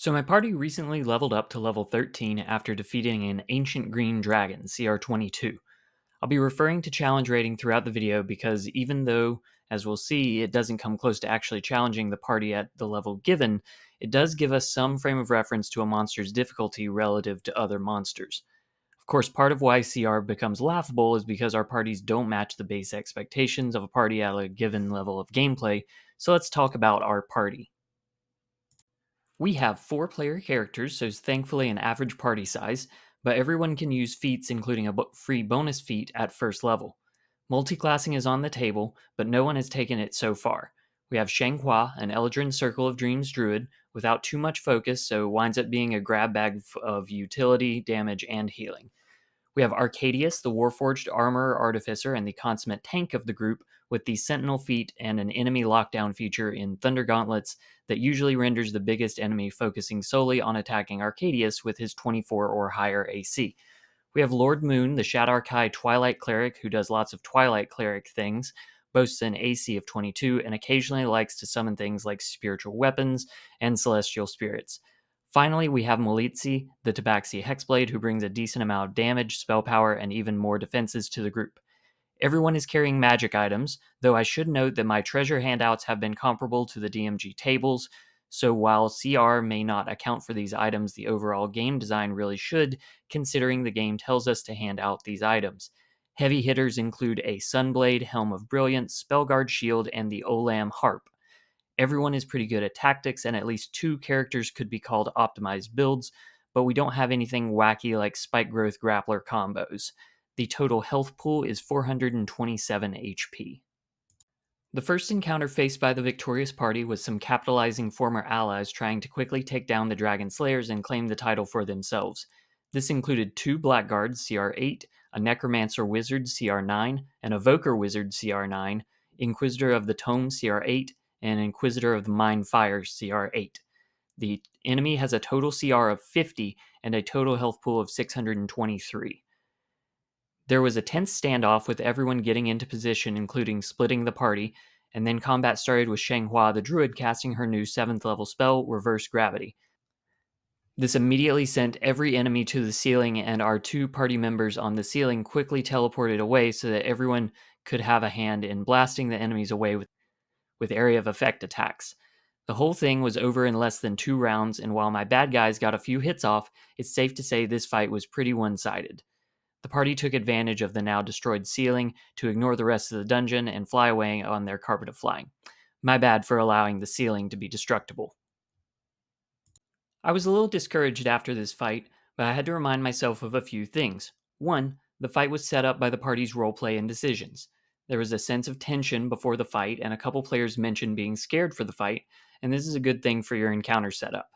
So my party recently leveled up to level 13 after defeating an ancient green dragon, CR22. I'll be referring to challenge rating throughout the video because even though, as we'll see, it doesn't come close to actually challenging the party at the level given, it does give us some frame of reference to a monster's difficulty relative to other monsters. Of course, part of why CR becomes laughable is because our parties don't match the base expectations of a party at a given level of gameplay, so let's talk about our party. We have 4 player characters, so it's thankfully an average party size, but everyone can use feats, including a free bonus feat at first level. Multiclassing is on the table, but no one has taken it so far. We have Shanghua, an Eldrin Circle of Dreams druid, without too much focus, so winds up being a grab bag of utility, damage, and healing. We have Arcadius, the Warforged Armorer Artificer and the consummate tank of the group, with the Sentinel feat and an enemy lockdown feature in Thunder Gauntlets that usually renders the biggest enemy focusing solely on attacking Arcadius with his 24 or higher AC. We have Lord Moon, the Shadarkai Twilight Cleric, who does lots of Twilight Cleric things, boasts an AC of 22, and occasionally likes to summon things like spiritual weapons and celestial spirits. Finally, we have Molitsi, the Tabaxi Hexblade, who brings a decent amount of damage, spell power, and even more defenses to the group. Everyone is carrying magic items, though I should note that my treasure handouts have been comparable to the DMG tables, so while CR may not account for these items, the overall game design really should, considering the game tells us to hand out these items. Heavy hitters include a Sunblade, Helm of Brilliance, Spellguard Shield, and the Olam Harp. Everyone is pretty good at tactics, and at least 2 characters could be called optimized builds, but we don't have anything wacky like Spike Growth Grappler combos. The total health pool is 427 HP. The first encounter faced by the victorious party was some capitalizing former allies trying to quickly take down the Dragon Slayers and claim the title for themselves. This included 2 Blackguards CR8, a Necromancer Wizard CR9, an Evoker Wizard CR9, Inquisitor of the Tome CR8, and Inquisitor of the Mind Fire CR8. The enemy has a total CR of 50 and a total health pool of 623. There was a tense standoff with everyone getting into position, including splitting the party, and then combat started with Shanghua the Druid casting her new 7th level spell, Reverse Gravity. This immediately sent every enemy to the ceiling, and our 2 party members on the ceiling quickly teleported away so that everyone could have a hand in blasting the enemies away with area of effect attacks. The whole thing was over in less than 2 rounds, and while my bad guys got a few hits off, it's safe to say this fight was pretty one-sided. The party took advantage of the now destroyed ceiling to ignore the rest of the dungeon and fly away on their carpet of flying. My bad for allowing the ceiling to be destructible. I was a little discouraged after this fight, but I had to remind myself of a few things. One, the fight was set up by the party's roleplay and decisions. There was a sense of tension before the fight, and a couple players mentioned being scared for the fight, and this is a good thing for your encounter setup.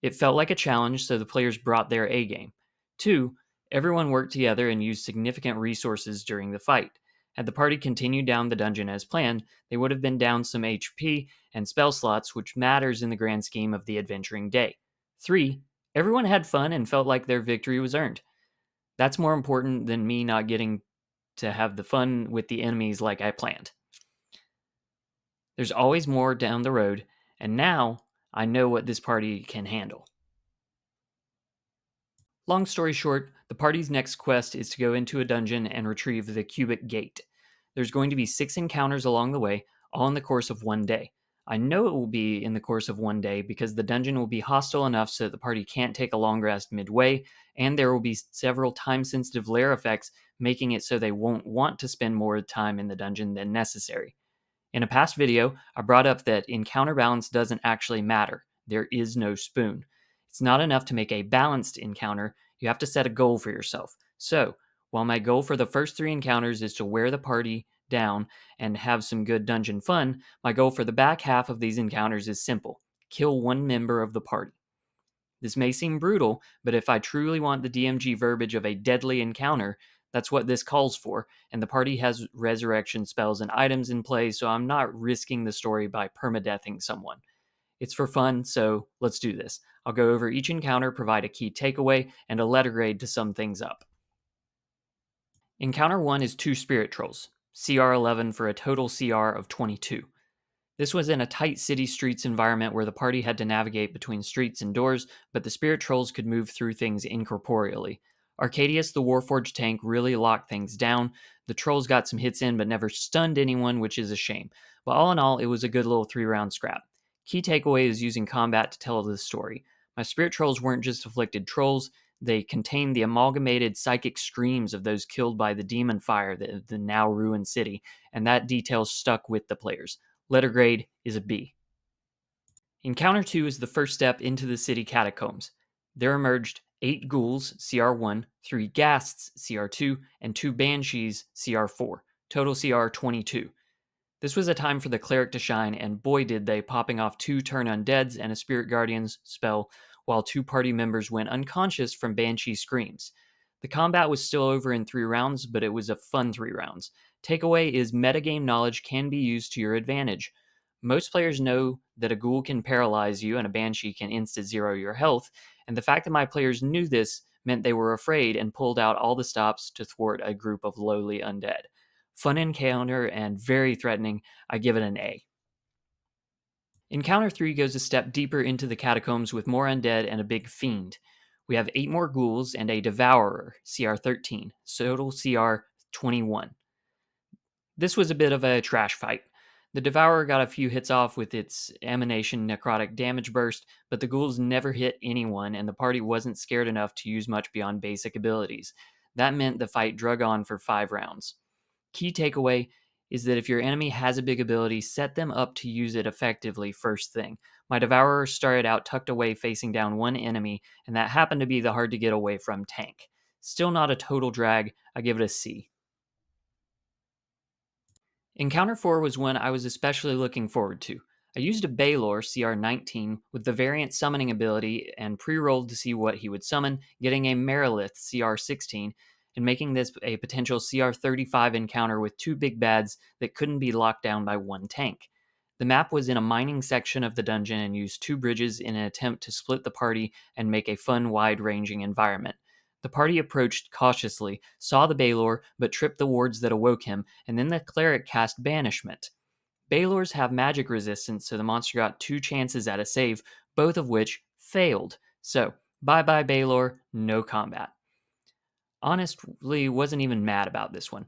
It felt like a challenge, so the players brought their A game. 2, everyone worked together and used significant resources during the fight. Had the party continued down the dungeon as planned, they would have been down some HP and spell slots, which matters in the grand scheme of the adventuring day. 3, everyone had fun and felt like their victory was earned. That's more important than me not getting to have the fun with the enemies like I planned. There's always more down the road, and now I know what this party can handle. Long story short, the party's next quest is to go into a dungeon and retrieve the cubic gate. There's going to be 6 encounters along the way, all in the course of one day. I know it will be in the course of one day because the dungeon will be hostile enough so that the party can't take a long rest midway, and there will be several time-sensitive lair effects, making it so they won't want to spend more time in the dungeon than necessary. In a past video, I brought up that encounter balance doesn't actually matter. There is no spoon. It's not enough to make a balanced encounter, you have to set a goal for yourself. So, while my goal for the first 3 encounters is to wear the party down and have some good dungeon fun, my goal for the back half of these encounters is simple: kill 1 member of the party. This may seem brutal, but if I truly want the DMG verbiage of a deadly encounter, that's what this calls for, and the party has resurrection spells and items in play, so I'm not risking the story by permadeathing someone. It's for fun, so let's do this. I'll go over each encounter, provide a key takeaway, and a letter grade to sum things up. Encounter 1 is 2 Spirit Trolls, CR 11 for a total CR of 22. This was in a tight city streets environment where the party had to navigate between streets and doors, but the spirit trolls could move through things incorporeally. Arcadius, the Warforged tank, really locked things down. The trolls got some hits in, but never stunned anyone, which is a shame. But all in all, it was a good little 3 round scrap. Key takeaway is using combat to tell this story. My spirit trolls weren't just afflicted trolls, they contained the amalgamated psychic screams of those killed by the demon fire, the now ruined city, and that detail stuck with the players. Letter grade is a B. Encounter 2 is the first step into the city catacombs. There emerged 8 ghouls, CR1, 3 ghasts, CR2, and 2 banshees, CR4, total CR22. This was a time for the cleric to shine, and boy did they, popping off 2 turn undeads and a spirit guardian's spell, while 2 party members went unconscious from banshee screams. The combat was still over in 3 rounds, but it was a fun 3 rounds. Takeaway is metagame knowledge can be used to your advantage. Most players know that a ghoul can paralyze you and a banshee can instant zero your health, and the fact that my players knew this meant they were afraid and pulled out all the stops to thwart a group of lowly undead. Fun encounter and very threatening. I give it an A. Encounter 3 goes a step deeper into the catacombs with more undead and a big fiend. We have 8 more ghouls and a devourer, CR 13, total CR 21. This was a bit of a trash fight. The Devourer got a few hits off with its Emanation Necrotic Damage Burst, but the ghouls never hit anyone, and the party wasn't scared enough to use much beyond basic abilities. That meant the fight drug on for 5 rounds. Key takeaway is that if your enemy has a big ability, set them up to use it effectively first thing. My Devourer started out tucked away facing down one enemy, and that happened to be the hard to get away from tank. Still not a total drag, I give it a C. Encounter 4 was one I was especially looking forward to. I used a Baylor CR19 with the variant summoning ability and pre-rolled to see what he would summon, getting a Merilith CR16 and making this a potential CR35 encounter with 2 big bads that couldn't be locked down by one tank. The map was in a mining section of the dungeon and used 2 bridges in an attempt to split the party and make a fun, wide-ranging environment. The party approached cautiously, saw the Baylor, but tripped the wards that awoke him, and then the cleric cast Banishment. Baylors have magic resistance, so the monster got 2 chances at a save, both of which failed. So, bye bye Baylor, no combat. Honestly, wasn't even mad about this one.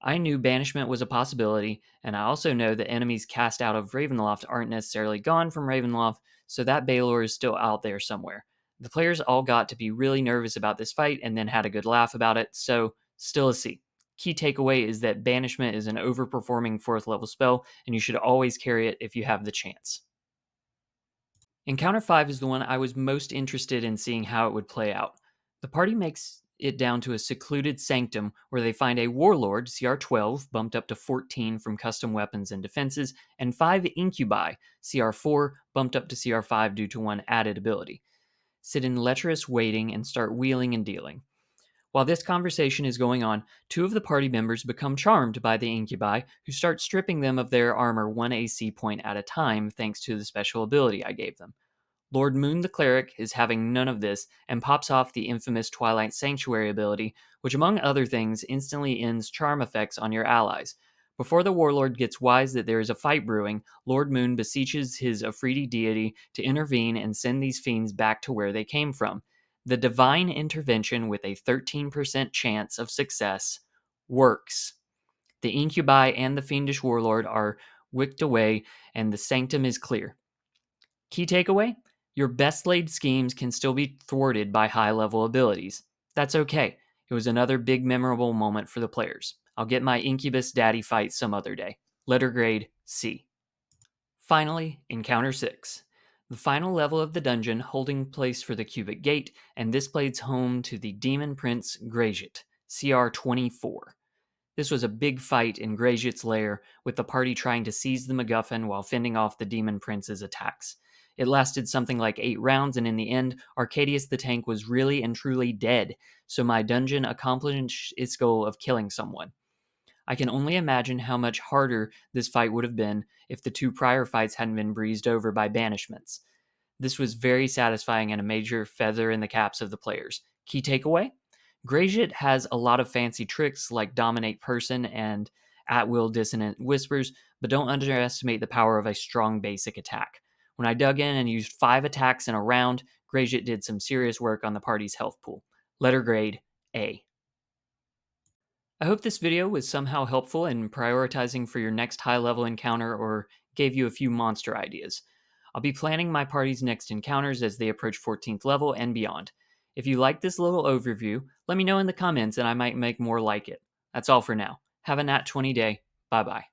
I knew banishment was a possibility, and I also know that enemies cast out of Ravenloft aren't necessarily gone from Ravenloft, so that Baylor is still out there somewhere. The players all got to be really nervous about this fight and then had a good laugh about it, so still a C. Key takeaway is that banishment is an overperforming 4th level spell, and you should always carry it if you have the chance. Encounter 5 is the one I was most interested in seeing how it would play out. The party makes it down to a secluded sanctum where they find a warlord, CR12, bumped up to 14 from custom weapons and defenses, and 5 incubi, CR4, bumped up to CR5 due to one added ability. Sit in lecherous waiting and start wheeling and dealing. While this conversation is going on, 2 of the party members become charmed by the incubi, who start stripping them of their armor 1 AC point at a time thanks to the special ability I gave them. Lord Moon the Cleric is having none of this and pops off the infamous Twilight Sanctuary ability, which among other things instantly ends charm effects on your allies. Before the warlord gets wise that there is a fight brewing, Lord Moon beseeches his Afridi deity to intervene and send these fiends back to where they came from. The divine intervention with a 13% chance of success works. The incubi and the fiendish warlord are wicked away, and the sanctum is clear. Key takeaway? Your best laid schemes can still be thwarted by high level abilities. That's okay. It was another big memorable moment for the players. I'll get my Incubus Daddy fight some other day. Letter grade C. Finally, Encounter 6. The final level of the dungeon holding place for the Cubic Gate, and this plays home to the Demon Prince Grejit, CR 24. This was a big fight in Grejit's lair, with the party trying to seize the MacGuffin while fending off the Demon Prince's attacks. It lasted something like 8 rounds, and in the end, Arcadius the tank was really and truly dead, so my dungeon accomplished its goal of killing someone. I can only imagine how much harder this fight would have been if the 2 prior fights hadn't been breezed over by banishments. This was very satisfying and a major feather in the caps of the players. Key takeaway? Grejit has a lot of fancy tricks like Dominate Person and At Will Dissonant Whispers, but don't underestimate the power of a strong basic attack. When I dug in and used 5 attacks in a round, Greyjit did some serious work on the party's health pool. Letter grade A. I hope this video was somehow helpful in prioritizing for your next high level encounter or gave you a few monster ideas. I'll be planning my party's next encounters as they approach 14th level and beyond. If you like this little overview, let me know in the comments and I might make more like it. That's all for now. Have a nat 20 day. Bye bye.